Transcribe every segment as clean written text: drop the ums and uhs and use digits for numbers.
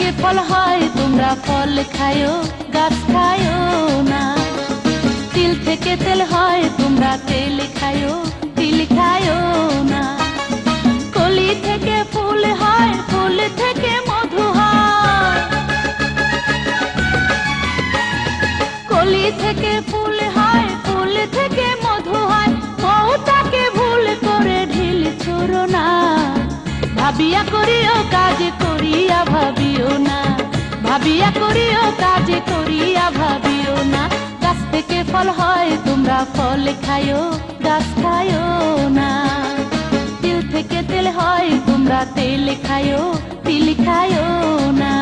থেকে ফল হয় তোমরা ফল খায়ো, গাছ খায়ো না। তিল থেকে তেল হয় তোমরা তেল খায়ো, তিল খায়ো না। কলি থেকে ফুল হয়, ফুল থেকে মধু হয়। কলি থেকে ফুল হয়, ফুল থেকে মধু হয়। মৌটাকে ভুল করে ঢিল ছোড়ো না। ভাবিয়া করিও কাজ করিয়া ভাবিও না, ভাবিয়া করিও কাজ করিয়া ভাবিও না। গাছ থেকে ফল হয় তোমরা ফল খায়ো, গাছ খায়ো না। তিল থেকে তেল হয় তোমরা তেল খায়ো, তিল খায়ো না।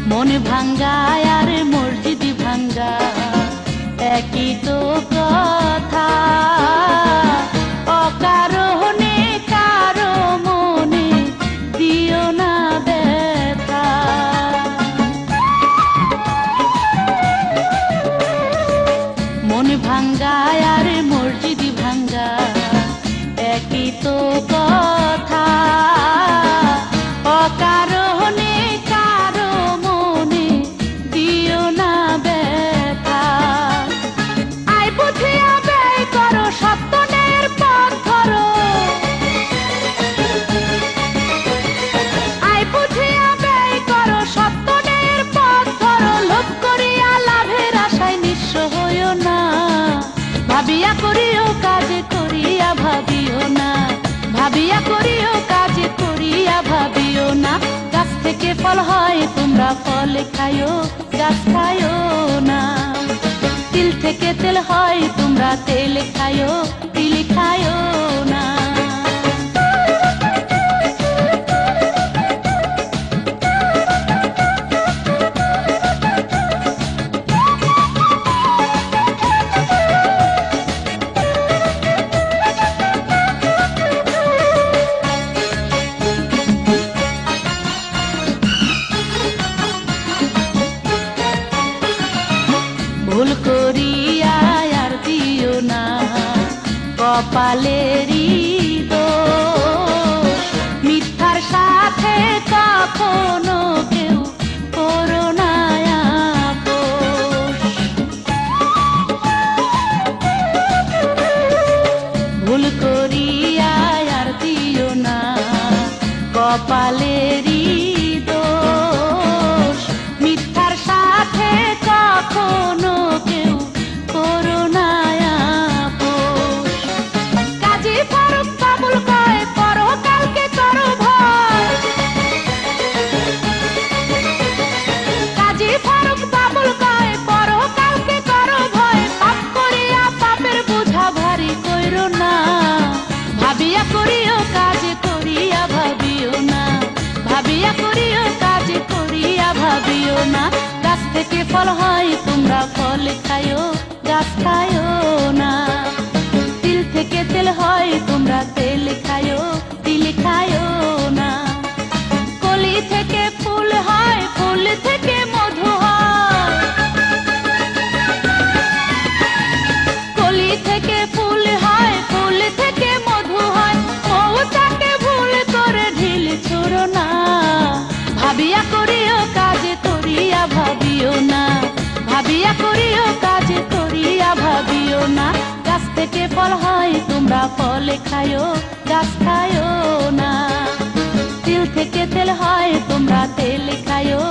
মন ভাঙ্গা আর মসজিদ ভাঙ্গা একই তো কথা। অকারণে কারো মনে দিও না ব্যথা। মন ভাঙ্গা আর মসজিদ ভাঙ্গা একই তো কথা। অকারণে কারো মনে দিও না ব্যথা। আয় বুঝিয়া ব্যয় করো, সত্যের পথ ধরো। আয় বুঝিয়া ব্যয় করো, সত্যের পথ ধরো। লোভ করিয়া লাভের আশায় নিঃস্ব হইও না। ভাবিয়া করিও কাজ করিয়া ভাবিও না, ভাবিয়া করিও কাজ করিয়া ভাবিও না। গাছ থেকে ফল হয় তোমরা ফল খায়ো, গাছ খায়ো না। তিল থেকে তেল হয় তোমরা তেল খায়ো, তিল খায়ো না। ভুল করিয়া আর দিও না কপালেরই দোষ। মিথ্যার সাথে কখনো কেউ করো না আপোষ। ভুল করিয়া আর দিও না কপালেরই দোষ। মিথ্যার সাথে কখনো কেউ করো না আপোষ। কাজী ফারুক বাবুল কয় পরকালকে করো ভয়। কাজী ফারুক বাবুল কয় পরকালকে করো ভয়। পাপ করিয়া পাপের বোঝা ভারী কইরো না। ভাবিয়া করিও কাজ করিয়া ভাবিও না, ভাবিয়া করিও কাজ করিয়া ভাবিও না। গাছ থেকে ফল হয় তোমরা ফল খায়ো, গাছ খায়ো না। তিল থেকে তেল হয় তোমরা তেল খায়ো, তিল খায়ো না। কলি থেকে ফুল হয়, ফুল থেকে মধু হয়। কলি থেকে ফুল হয়, ফুল থেকে মধু হয়। মৌটাকে ভুল করে ঢিল ছোড়ো না। ভাবিয়া করিও কাজ করিয়া ভাবিও না, ভাবিয়া করিও কাজ করিয়া ভাবিও না। গাছ থেকে ফল হয় তোমরা ফল খায়ো, গাছ খায়ো না। তিল থেকে তেল হয় তোমরা তেল খায়ো,